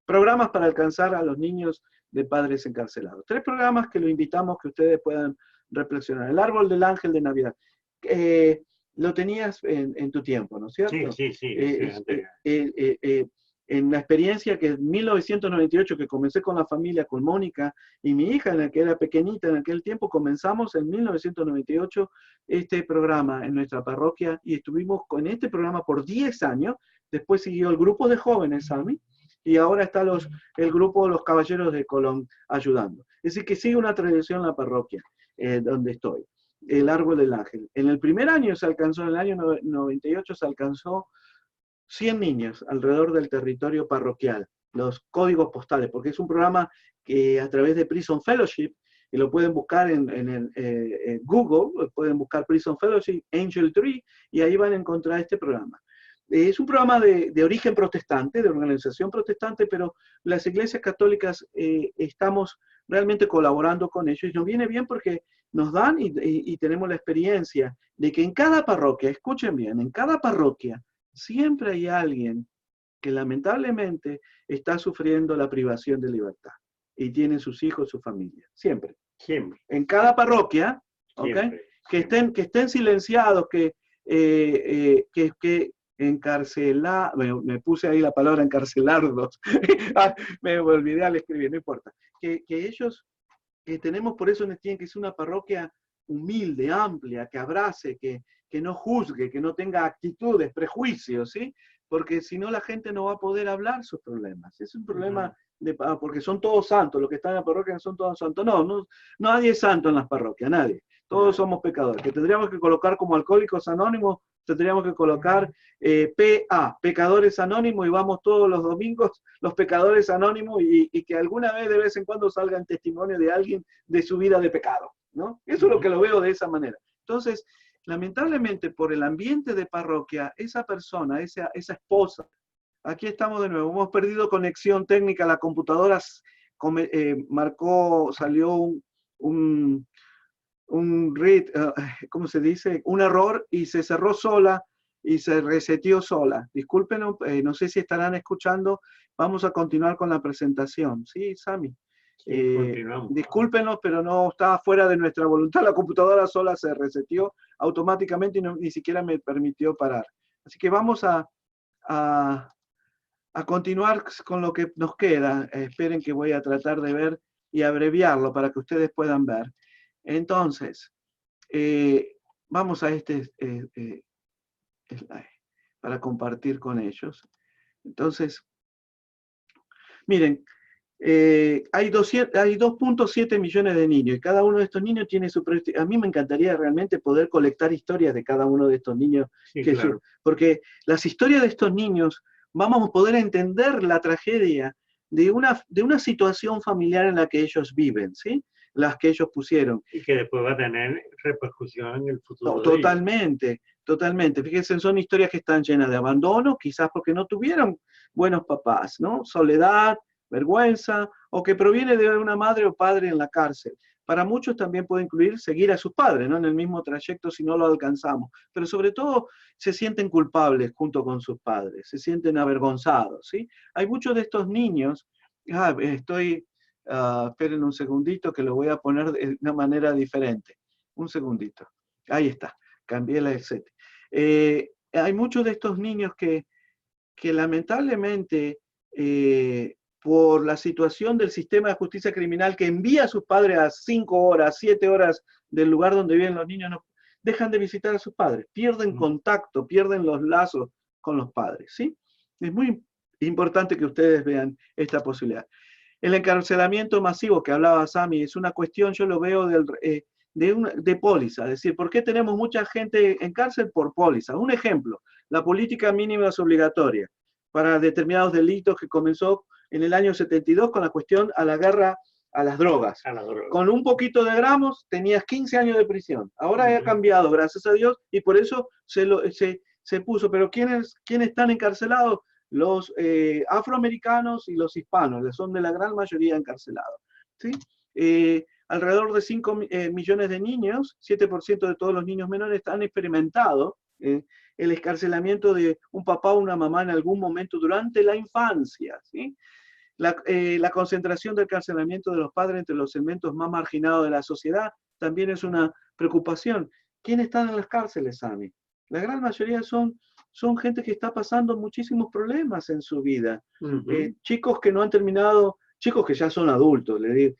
Programas para alcanzar a los niños de padres encarcelados. 3 programas que lo invitamos que ustedes puedan reflexionar. El árbol del ángel de Navidad. Lo tenías en tu tiempo, ¿no es cierto? Sí. En la experiencia que en 1998, que comencé con la familia, con Mónica y mi hija, en la que era pequeñita en aquel tiempo, comenzamos en 1998 este programa en nuestra parroquia y estuvimos con este programa por 10 años. Después siguió el grupo de jóvenes, Sami, y ahora está el grupo de los Caballeros de Colón ayudando. Es decir, que sigue una tradición en la parroquia donde estoy. El árbol del ángel. En el primer año se alcanzó, en el año 98 se alcanzó 100 niños alrededor del territorio parroquial, los códigos postales, porque es un programa que a través de Prison Fellowship, y lo pueden buscar en Google, pueden buscar Prison Fellowship, Angel Tree, y ahí van a encontrar este programa. Es un programa de origen protestante, de organización protestante, pero las iglesias católicas estamos realmente colaborando con ellos, y nos viene bien porque nos dan y tenemos la experiencia de que en cada parroquia, escuchen bien, en cada parroquia, siempre hay alguien que lamentablemente está sufriendo la privación de libertad y tiene sus hijos, su familia. Siempre. En cada parroquia, ¿okay? Que estén silenciados, que encarcelar, me puse ahí la palabra encarcelarlos, me olvidé al escribir, no importa. Que ellos, que tenemos, por eso tienen que ser una parroquia humilde, amplia, que abrace, que no juzgue, que no tenga actitudes, prejuicios, ¿sí? Porque si no la gente no va a poder hablar sus problemas. Es un problema porque son todos santos, los que están en la parroquia son todos santos. No, nadie es santo en las parroquias, nadie. Todos somos pecadores. Que tendríamos que colocar como alcohólicos anónimos, tendríamos que colocar PA, pecadores anónimos, y vamos todos los domingos los pecadores anónimos y que alguna vez de vez en cuando salgan testimonio de alguien de su vida de pecado, ¿no? Eso es lo que lo veo de esa manera. Entonces, lamentablemente por el ambiente de parroquia, esa persona, esa esposa, aquí estamos de nuevo, hemos perdido conexión técnica, la computadora salió ¿cómo se dice? Un error y se cerró sola y se reseteó sola. Disculpen, no sé si estarán escuchando, vamos a continuar con la presentación. ¿Sí, Sami? Discúlpenos, pero no estaba fuera de nuestra voluntad, la computadora sola se reseteó automáticamente y ni siquiera me permitió parar. Así que vamos a continuar con lo que nos queda. Esperen que voy a tratar de ver y abreviarlo para que ustedes puedan ver. Entonces, vamos a este slide para compartir con ellos. Entonces, miren, hay 2.7 millones de niños y cada uno de estos niños tiene su propia. A mí me encantaría realmente poder colectar historias de cada uno de estos niños, claro. Porque las historias de estos niños vamos a poder entender la tragedia de una situación familiar en la que ellos viven, ¿sí? Las que ellos pusieron. Y que después va a tener repercusión en el futuro. No, totalmente. Fíjense, son historias que están llenas de abandono, quizás porque no tuvieron buenos papás, ¿no? Soledad, vergüenza, o que proviene de una madre o padre en la cárcel. Para muchos también puede incluir seguir a sus padres, ¿no? En el mismo trayecto si no lo alcanzamos. Pero sobre todo se sienten culpables junto con sus padres, se sienten avergonzados, ¿sí? Hay muchos de estos niños, esperen un segundito que lo voy a poner de una manera diferente. Un segundito. Ahí está, cambié la set. Hay muchos de estos niños que lamentablemente por la situación del sistema de justicia criminal que envía a sus padres a 5 horas, 7 horas del lugar donde viven los niños, no, dejan de visitar a sus padres, pierden contacto, pierden los lazos con los padres, ¿sí? Es muy importante que ustedes vean esta posibilidad. El encarcelamiento masivo que hablaba Sami es una cuestión, yo lo veo de póliza, es decir, ¿por qué tenemos mucha gente en cárcel? Por póliza. Un ejemplo, la política mínima es obligatoria para determinados delitos que comenzó en el año 72 con la cuestión a la guerra a las drogas. Con un poquito de gramos tenías 15 años de prisión. Ahora ha cambiado, gracias a Dios, y por eso se puso. Pero ¿quiénes están encarcelados? Los afroamericanos y los hispanos, son de la gran mayoría encarcelados, ¿sí? Alrededor de 5 millones de niños, 7% de todos los niños menores han experimentado el escarcelamiento de un papá o una mamá en algún momento durante la infancia, ¿sí? La concentración del encarcelamiento de los padres entre los segmentos más marginados de la sociedad también es una preocupación. ¿Quiénes están en las cárceles, Sami? La gran mayoría son gente que está pasando muchísimos problemas en su vida. Chicos que no han terminado, chicos que ya son adultos, le digo,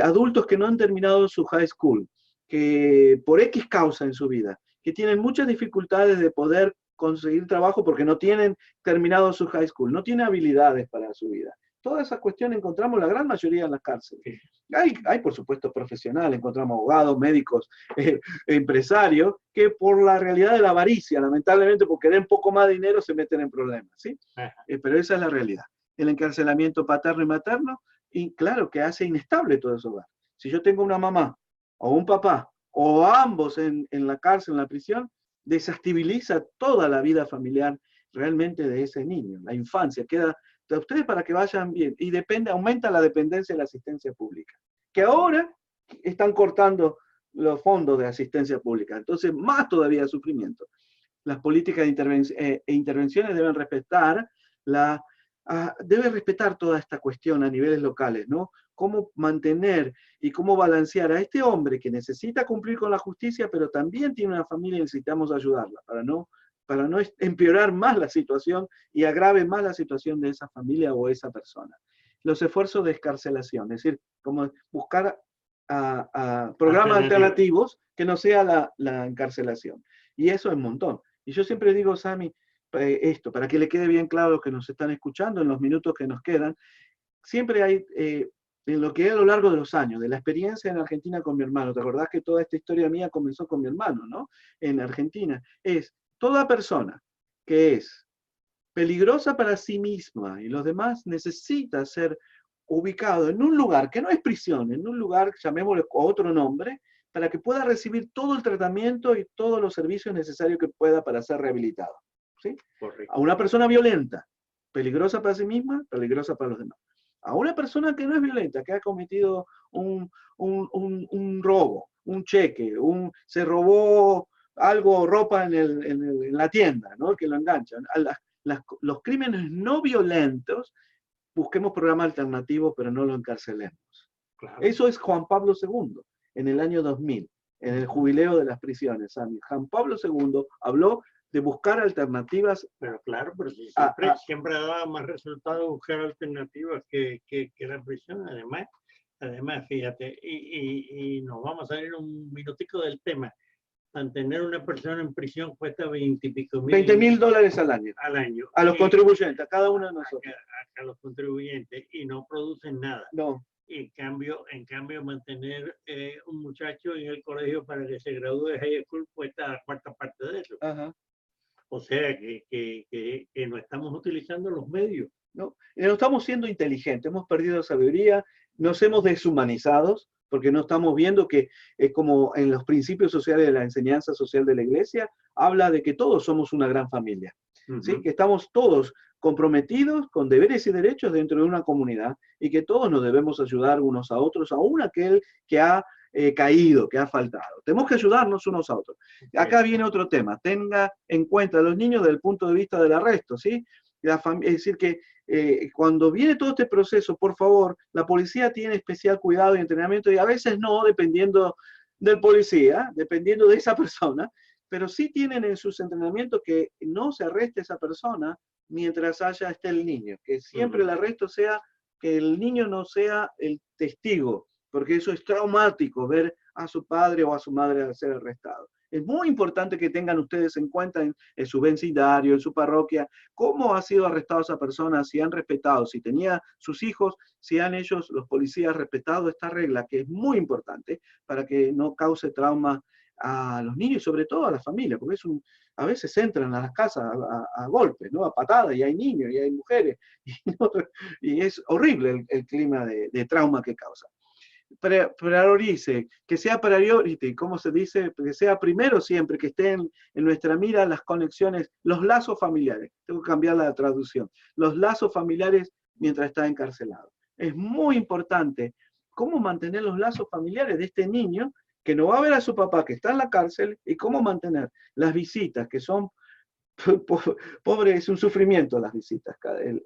adultos que no han terminado su high school, que por X causa en su vida, que tienen muchas dificultades de poder conseguir trabajo porque no tienen terminado su high school, no tienen habilidades para su vida. Todas esas cuestiones encontramos la gran mayoría en las cárceles. Hay por supuesto, profesionales, encontramos abogados, médicos, empresarios, que por la realidad de la avaricia, lamentablemente, por querer un poco más de dinero, se meten en problemas, ¿sí? Pero esa es la realidad. El encarcelamiento paterno y materno, y claro, que hace inestable todo eso. Si yo tengo una mamá o un papá, o ambos en la cárcel, en la prisión, desestabiliza toda la vida familiar realmente de ese niño, la infancia, queda de ustedes para que vayan bien, y aumenta la dependencia de la asistencia pública, que ahora están cortando los fondos de asistencia pública, entonces más todavía sufrimiento. Las políticas de intervenciones deben respetar toda esta cuestión a niveles locales, ¿no? Cómo mantener y cómo balancear a este hombre que necesita cumplir con la justicia, pero también tiene una familia y necesitamos ayudarla para no empeorar más la situación y agrave más la situación de esa familia o esa persona. Los esfuerzos de excarcelación, es decir, como buscar programas alternativos que no sea la encarcelación. Y eso es un montón. Y yo siempre digo, Sami, esto, para que le quede bien claro a los que nos están escuchando en los minutos que nos quedan, siempre hay, en lo que es a lo largo de los años, de la experiencia en Argentina con mi hermano, ¿te acordás que toda esta historia mía comenzó con mi hermano, ¿no? En Argentina, es toda persona que es peligrosa para sí misma y los demás necesita ser ubicado en un lugar que no es prisión, en un lugar, llamémosle otro nombre, para que pueda recibir todo el tratamiento y todos los servicios necesarios que pueda para ser rehabilitado. ¿Sí? A una persona violenta, peligrosa para sí misma, peligrosa para los demás. A una persona que no es violenta, que ha cometido un robo, un cheque, se robó algo, ropa en la tienda, ¿no? Que lo enganchan. Los crímenes no violentos, busquemos programas alternativos, pero no lo encarcelemos. Claro. Eso es Juan Pablo II, en el año 2000, en el jubileo de las prisiones. Juan Pablo II habló de buscar alternativas. Pero claro, pero si siempre daba más resultados buscar alternativas que la prisión. Además, fíjate, y nos vamos a ir un minutico del tema. Mantener una persona en prisión cuesta 20 y pico mil. $20,000 al año. A los contribuyentes, a cada uno de nosotros. A los contribuyentes, y no producen nada. No. En cambio mantener un muchacho en el colegio para que se gradúe de high school cuesta la cuarta parte de eso. Ajá. O sea que no estamos utilizando los medios. No estamos siendo inteligentes, hemos perdido sabiduría, nos hemos deshumanizado, porque no estamos viendo que, como en los principios sociales de la enseñanza social de la Iglesia, habla de que todos somos una gran familia. ¿Sí? Que estamos todos comprometidos con deberes y derechos dentro de una comunidad y que todos nos debemos ayudar unos a otros, aún aquel que ha caído, que ha faltado. Tenemos que ayudarnos unos a otros. Acá viene otro tema. Tenga en cuenta a los niños desde el punto de vista del arresto, ¿sí? Es decir, que cuando viene todo este proceso, por favor, la policía tiene especial cuidado y entrenamiento, y a veces no, dependiendo del policía, dependiendo de esa persona, pero sí tienen en sus entrenamientos que no se arreste a esa persona mientras esté el niño, que siempre el arresto sea, que el niño no sea el testigo, porque eso es traumático, ver a su padre o a su madre ser arrestado. Es muy importante que tengan ustedes en cuenta en su vecindario, en su parroquia, cómo ha sido arrestado esa persona, si han respetado, si tenía sus hijos, si han ellos, los policías, respetado esta regla, que es muy importante para que no cause trauma a los niños y sobre todo a la familia, porque a veces entran a las casas a golpes, ¿no? A patadas, y hay niños, y hay mujeres, y es horrible el clima de trauma que causa. Priorice, que sea priority, ¿cómo se dice? Que sea primero siempre, que estén en nuestra mira las conexiones, los lazos familiares. Tengo que cambiar la traducción. Los lazos familiares mientras está encarcelado. Es muy importante cómo mantener los lazos familiares de este niño que no va a ver a su papá que está en la cárcel, y cómo mantener las visitas que son Pobre, es un sufrimiento las visitas,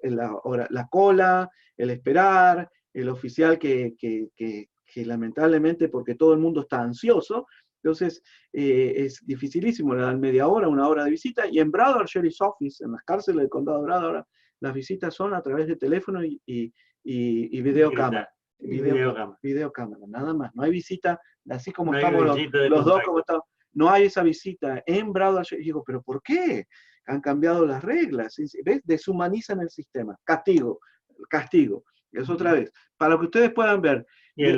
la cola, el esperar, el oficial que lamentablemente, porque todo el mundo está ansioso, entonces es dificilísimo, le dan media hora, una hora de visita, y en Broward Sheriff's Office, en las cárceles del condado de Broward, las visitas son a través de teléfono y videocámara. Videocámara, nada más. No hay visita, así como no estamos los dos, como estamos. No hay esa visita en Broward. Y digo, ¿pero por qué? Han cambiado las reglas. ¿Ves? Deshumanizan el sistema. Castigo. Es otra vez. Para que ustedes puedan ver. Y en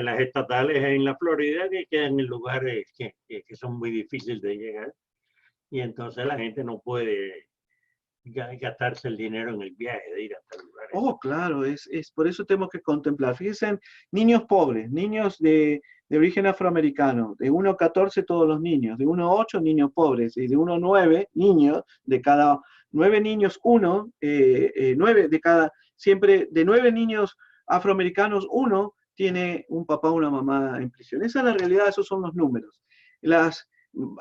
las estatales en la Florida, que quedan en lugares que son muy difíciles de llegar. Y entonces la gente no puede gastarse el dinero en el viaje de ir hasta el lugar. Oh, claro, es por eso tenemos que contemplar. Fíjense, niños pobres, niños de origen afroamericano, de 1 a 14 todos los niños, de 1 a 8 niños pobres, y de 1 a 9 niños, de cada 9 niños, 9 de cada, siempre de 9 niños afroamericanos, 1 tiene un papá o una mamá en prisión. Esa es la realidad, esos son los números.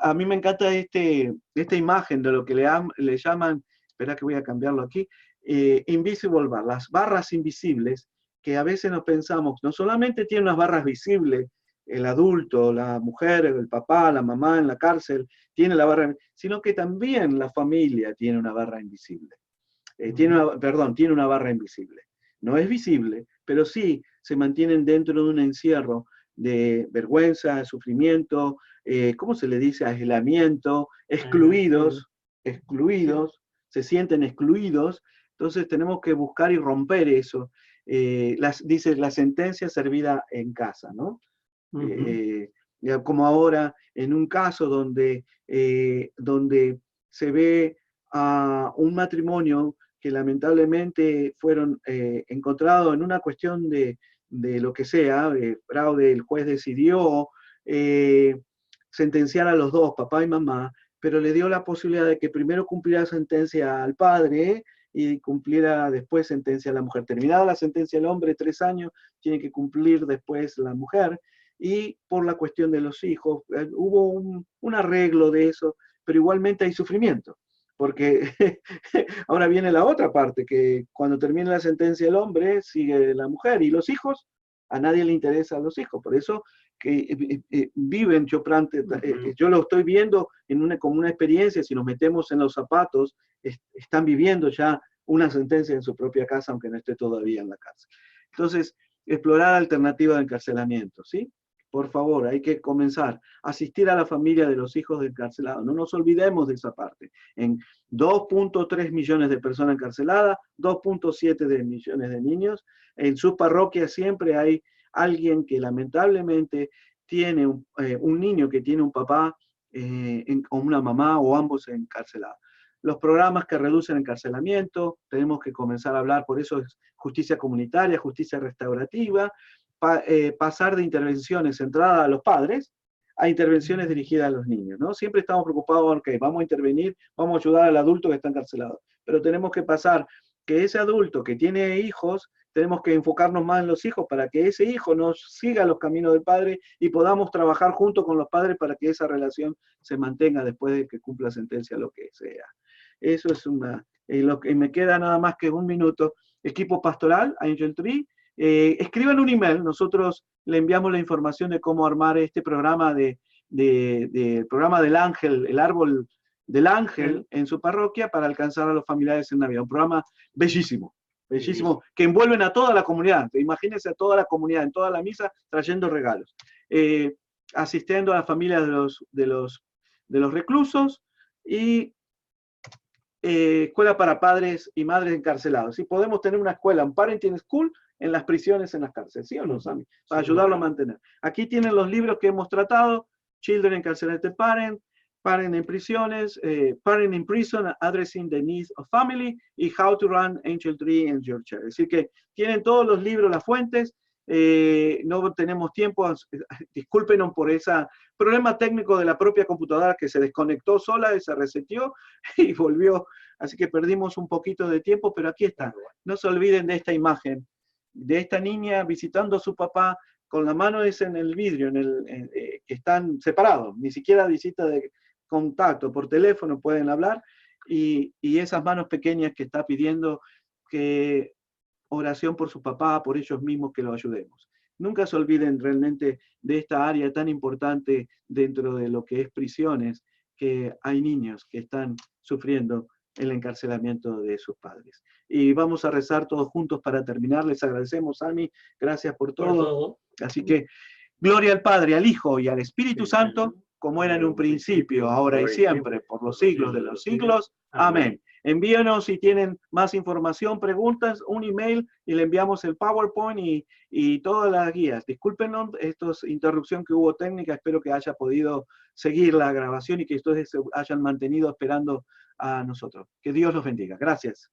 A mí me encanta esta imagen de lo que le llaman, espera que voy a cambiarlo aquí, invisible bar, las barras invisibles, que a veces nos pensamos, no solamente tiene unas barras visibles, el adulto, la mujer, el papá, la mamá en la cárcel, tiene la barra, sino que también la familia tiene una barra invisible. Tiene una barra invisible. No es visible, pero sí se mantienen dentro de un encierro de vergüenza, sufrimiento, ¿cómo se le dice? Aislamiento, excluidos, se sienten excluidos. Entonces tenemos que buscar y romper eso. Dice la sentencia servida en casa, ¿no? Como ahora en un caso donde se ve a un matrimonio que lamentablemente fueron encontrados en una cuestión de lo que sea, de fraude, el juez decidió sentenciar a los dos, papá y mamá, pero le dio la posibilidad de que primero cumpliera sentencia al padre y cumpliera después sentencia a la mujer. Terminada la sentencia al hombre, 3 años, tiene que cumplir después la mujer. Y por la cuestión de los hijos, hubo un arreglo de eso, pero igualmente hay sufrimiento. Porque ahora viene la otra parte, que cuando termina la sentencia el hombre, sigue la mujer. Y los hijos, a nadie le interesa a los hijos. Por eso que viven, yo lo estoy viendo como una experiencia, si nos metemos en los zapatos, están viviendo ya una sentencia en su propia casa, aunque no esté todavía en la cárcel. Entonces, explorar alternativas de encarcelamiento, ¿sí? Por favor, hay que comenzar a asistir a la familia de los hijos del encarcelado. No nos olvidemos de esa parte. En 2.3 millones de personas encarceladas, 2.7 millones de niños. En sus parroquias siempre hay alguien que lamentablemente tiene un niño que tiene un papá o una mamá o ambos encarcelados. Los programas que reducen encarcelamiento, tenemos que comenzar a hablar, por eso es justicia comunitaria, justicia restaurativa, pasar de intervenciones centradas a los padres a intervenciones dirigidas a los niños, ¿no? Siempre estamos preocupados, ok, vamos a intervenir, vamos a ayudar al adulto que está encarcelado, pero tenemos que pasar que ese adulto que tiene hijos, tenemos que enfocarnos más en los hijos para que ese hijo nos siga los caminos del padre y podamos trabajar junto con los padres para que esa relación se mantenga después de que cumpla sentencia, lo que sea. Eso es lo que me queda nada más que 1 minuto. Equipo pastoral, Angel Tree. Escriban un email, nosotros le enviamos la información de cómo armar este programa programa del ángel, el árbol del ángel en su parroquia para alcanzar a los familiares en Navidad. Un programa bellísimo, que envuelven a toda la comunidad. Imagínense a toda la comunidad, en toda la misa, trayendo regalos. Asistiendo a las familias de los reclusos y escuela para padres y madres encarcelados. Si podemos tener una escuela, un parenting school, en las prisiones, en las cárceles, ¿sí o no, Sammy? Para ayudarlo a mantener. Aquí tienen los libros que hemos tratado: Children Incarcerated Parent, Parent en Prisiones, Parent in Prison, Addressing the Needs of Family, y How to Run Angel Tree in Your Church. Es decir que tienen todos los libros, las fuentes. No tenemos tiempo, discúlpenos por ese problema técnico de la propia computadora que se desconectó sola y se reseteó y volvió, así que perdimos un poquito de tiempo, pero aquí está. No se olviden de esta imagen, de esta niña visitando a su papá con la mano en el vidrio, que están separados, ni siquiera visita de contacto, por teléfono pueden hablar, y esas manos pequeñas que está pidiendo que oración por su papá, por ellos mismos, que lo ayudemos. Nunca se olviden realmente de esta área tan importante dentro de lo que es prisiones, que hay niños que están sufriendo el encarcelamiento de sus padres. Y vamos a rezar todos juntos para terminar. Les agradecemos, Ami, gracias por todo. Así que, gloria al Padre, al Hijo y al Espíritu Santo, como era en un principio, ahora y siempre, por los siglos de los siglos. Amén. Envíenos si tienen más información, preguntas, un email y le enviamos el PowerPoint y todas las guías. Discúlpenos esta interrupción que hubo técnica, espero que haya podido seguir la grabación y que ustedes se hayan mantenido esperando a nosotros. Que Dios los bendiga. Gracias.